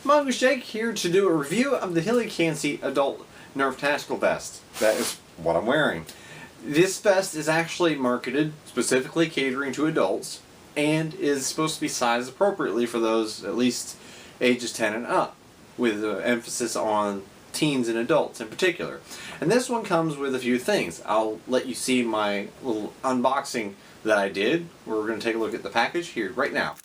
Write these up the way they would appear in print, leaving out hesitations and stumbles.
Mongoose Jake here to do a review of the Hely Cancy Adult Nerf Tactical Vest. That is what I'm wearing. This vest is actually marketed specifically catering to adults and is supposed to be sized appropriately for those at least ages 10 and up, with an emphasis on teens and adults in particular. And this one comes with a few things. I'll let you see my little unboxing that I did. We're going to take a look at the package here right now.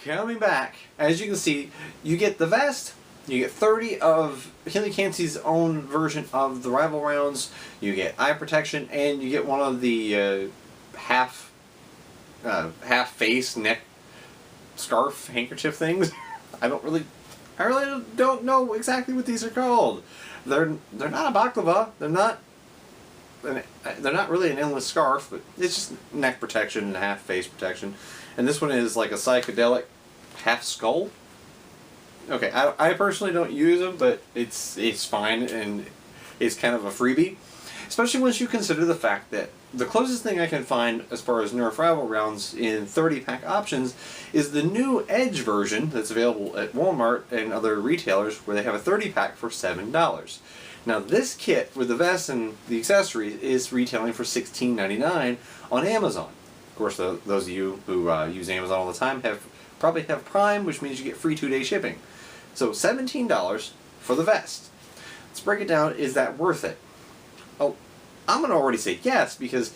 Coming back, as you can see, you get the vest, you get 30 of Hely Cancy's own version of the rival rounds, you get eye protection, and you get one of the half face neck scarf handkerchief things. I really don't know exactly what these are called. They're not a baklava. They're not really an endless scarf, but it's just neck protection and half face protection. And this one is like a psychedelic half skull. Okay, I personally don't use them, but it's fine and it's kind of a freebie. Especially once you consider the fact that the closest thing I can find as far as Nerf rival rounds in 30-pack options is the new Edge version that's available at Walmart and other retailers, where they have a 30-pack for $7. Now this kit with the vest and the accessories is retailing for $16.99 on Amazon. Of course, those of you who use Amazon all the time probably have Prime, which means you get free 2-day shipping. So $17 for the vest. Let's break it down. Is that worth it? Oh, I'm going to already say yes, because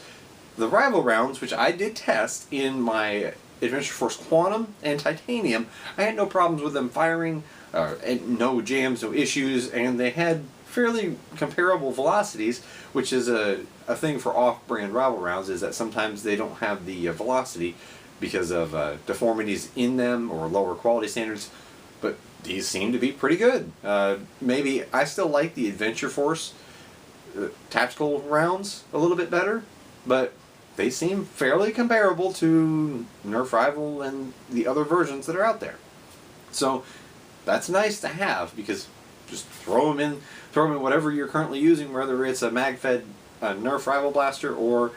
the rival rounds, which I did test in my Adventure Force Quantum and Titanium, I had no problems with them firing, and no jams, no issues, and they had fairly comparable velocities, which is a thing for off-brand rival rounds, is that sometimes they don't have the velocity because of deformities in them or lower quality standards, but these seem to be pretty good. Maybe I still like the Adventure Force tactical rounds a little bit better, but they seem fairly comparable to Nerf Rival and the other versions that are out there. So that's nice to have, because just throw them in whatever you're currently using, whether it's a mag-fed Nerf Rival Blaster or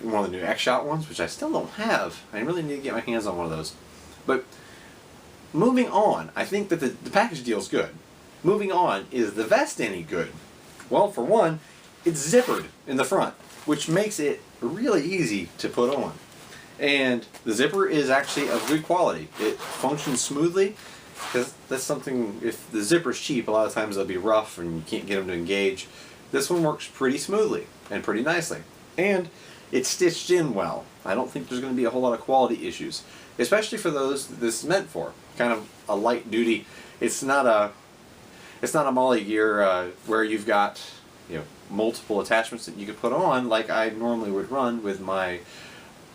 one of the new X-Shot ones, which I still don't have. I really need to get my hands on one of those. But moving on, I think that the package deal is good. Moving on, is the vest any good? Well, for one, it's zippered in the front, which makes it really easy to put on. And the zipper is actually of good quality. It functions smoothly, because that's something, if the zipper's cheap, a lot of times they'll be rough and you can't get them to engage. This one works pretty smoothly and pretty nicely. And it's stitched in well. I don't think there's going to be a whole lot of quality issues, especially for those this is meant for. Kind of a light duty. It's not a Molly gear where you've got multiple attachments that you could put on like I normally would run with my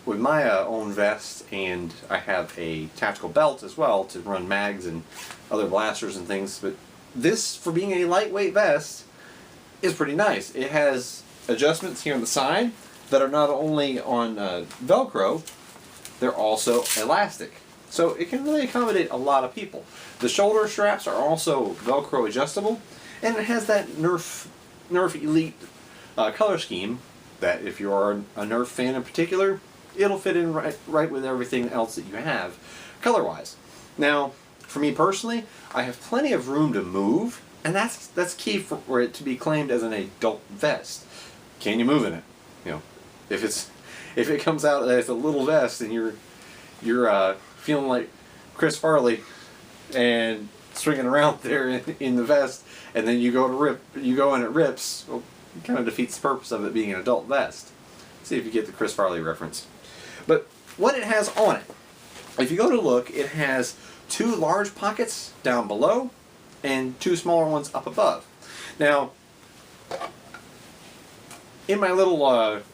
own vest, and I have a tactical belt as well to run mags and other blasters and things. But this, for being a lightweight vest, is pretty nice. It has adjustments here on the side that are not only on Velcro, they're also elastic. So it can really accommodate a lot of people. The shoulder straps are also Velcro adjustable, and it has that Nerf Elite color scheme that, if you are a Nerf fan in particular, it'll fit in right with everything else that you have color-wise. Now, for me personally, I have plenty of room to move, and that's key for it to be claimed as an adult vest. Can you move in it? If it comes out as a little vest and you're feeling like Chris Farley and swinging around there in the vest, and then you go and it rips, well, it kind of defeats the purpose of it being an adult vest. See if you get the Chris Farley reference. But what it has on it, if you go to look, it has 2 large pockets down below and 2 smaller ones up above. Now, in my little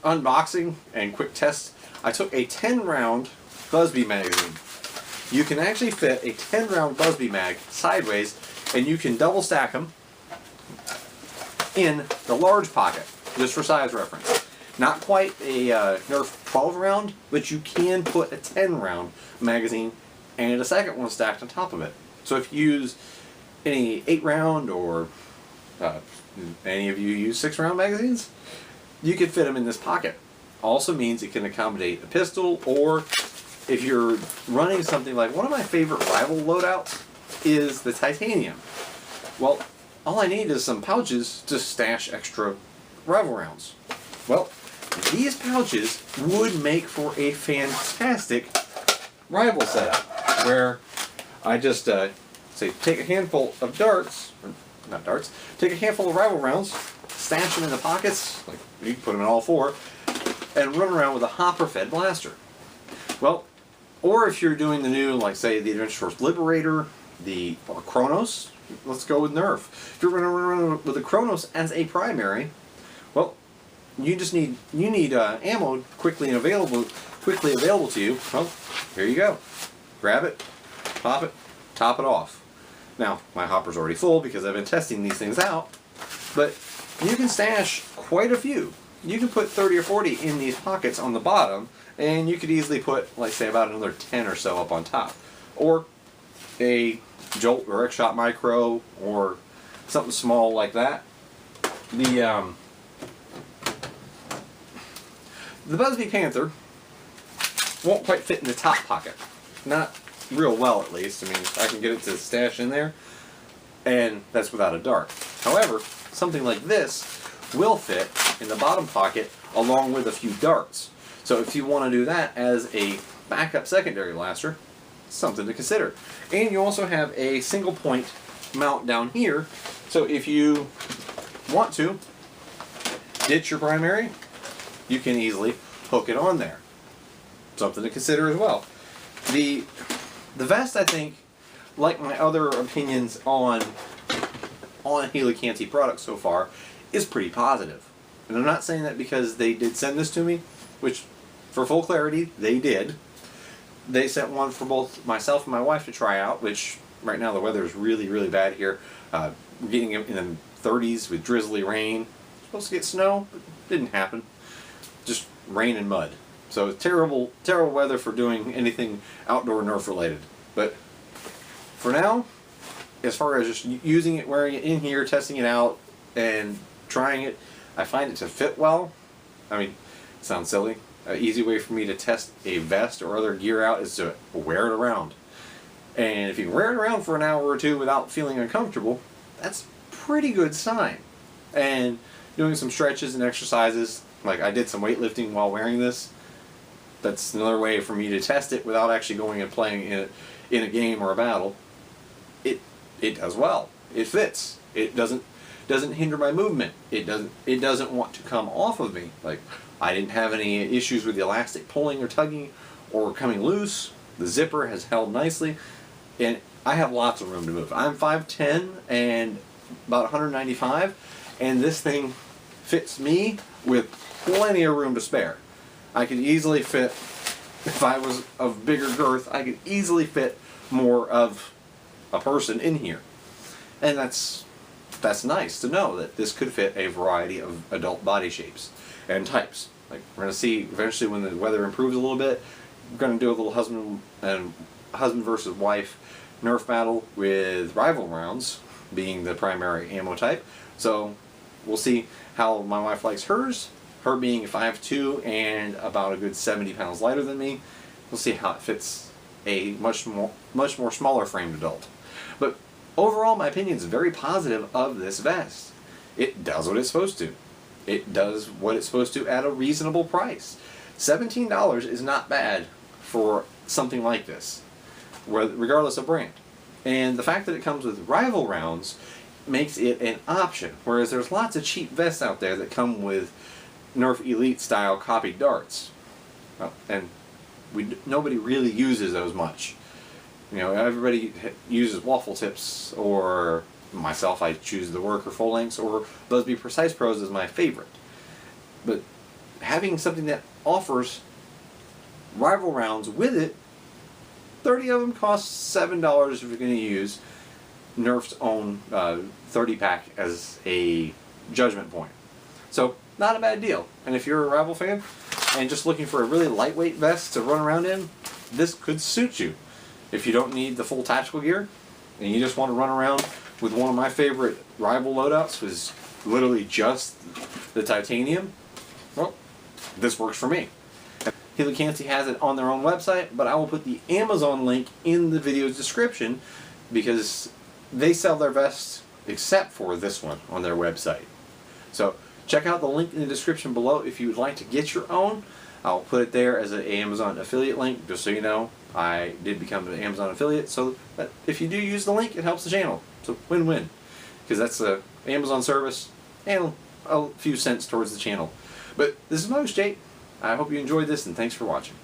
unboxing and quick test, I took a 10-round Busby magazine. You can actually fit a 10-round Busby mag sideways, and you can double stack them in the large pocket, just for size reference. Not quite a Nerf 12-round, but you can put a 10-round magazine and a second one stacked on top of it. So if you use any 8-round or any of you use 6-round magazines, you can fit them in this pocket. Also means it can accommodate a pistol, or if you're running something like one of my favorite rival loadouts is the titanium. Well, all I need is some pouches to stash extra rival rounds. Well, these pouches would make for a fantastic rival setup, where I just say take a handful of darts, or not darts, take a handful of rival rounds, stash them in the pockets, like you can put them in all four, and run around with a hopper-fed blaster. Well, or if you're doing the new, like say the Adventure Force Liberator, the Chronos, let's go with Nerf. If you're going to run with the Chronos as a primary, well, you need ammo quickly available to you. Well, here you go. Grab it, pop it, top it off. Now, my hopper's already full because I've been testing these things out, but you can stash quite a few. You can put 30 or 40 in these pockets on the bottom, and you could easily put, like say, about another 10 or so up on top. Or a Jolt or X-Shot Micro, or something small like that. The Busby Panther won't quite fit in the top pocket. Not real well, at least. I mean, I can get it to stash in there, and that's without a dart. However, something like this will fit in the bottom pocket along with a few darts. So if you want to do that as a backup secondary blaster, something to consider. And you also have a single point mount down here, so if you want to ditch your primary, you can easily hook it on there. Something to consider as well. The vest, I think, like my other opinions on Hely Cancy products so far, is pretty positive. And I'm not saying that because they did send this to me, which, for full clarity, they did. They sent one for both myself and my wife to try out, which right now the weather is really, really bad here. We're getting in the 30s with drizzly rain. Supposed to get snow, but didn't happen. Just rain and mud. So it's terrible, terrible weather for doing anything outdoor Nerf related. But for now, as far as just using it, wearing it in here, testing it out, and trying it, I find it to fit well. I mean, it sounds silly. An easy way for me to test a vest or other gear out is to wear it around. And if you can wear it around for an hour or two without feeling uncomfortable, that's a pretty good sign. And doing some stretches and exercises, like I did some weightlifting while wearing this, that's another way for me to test it without actually going and playing in a game or a battle. It does well. It fits. It doesn't hinder my movement. It doesn't want to come off of me. Like, I didn't have any issues with the elastic pulling or tugging or coming loose. The zipper has held nicely, and I have lots of room to move. I'm 5'10" and about 195, and this thing fits me with plenty of room to spare. I could easily fit, if I was of bigger girth, I could easily fit more of a person in here. And that's nice to know that this could fit a variety of adult body shapes and types. Like, we're going to see eventually when the weather improves a little bit, we're going to do a little husband versus wife Nerf battle with rival rounds being the primary ammo type. So we'll see how my wife likes hers. Her being 5'2" and about a good 70 pounds lighter than me, we'll see how it fits a much more smaller framed adult. But overall, my opinion is very positive of this vest. It does what it's supposed to. It does what it's supposed to at a reasonable price. $17 is not bad for something like this, regardless of brand. And the fact that it comes with rival rounds makes it an option, whereas there's lots of cheap vests out there that come with Nerf Elite style copied darts. Well, and nobody really uses those much. You know, everybody uses waffle tips, or myself, I choose the Worker full lengths, or Busby Precise Pros is my favorite. But having something that offers rival rounds with it, 30 of them cost $7 if you're going to use Nerf's own 30-pack as a judgment point. So, not a bad deal. And if you're a rival fan and just looking for a really lightweight vest to run around in, this could suit you. If you don't need the full tactical gear and you just want to run around with one of my favorite rival loadouts, which is literally just the titanium, well, this works for me. Hely Cancy has it on their own website, but I will put the Amazon link in the video's description because they sell their vests except for this one on their website. So check out the link in the description below if you would like to get your own. I'll put it there as an Amazon affiliate link, just so you know. I did become an Amazon affiliate, so that if you do use the link, it helps the channel. So win-win, because that's an Amazon service and a few cents towards the channel. But this is my host, Jake. I hope you enjoyed this, and thanks for watching.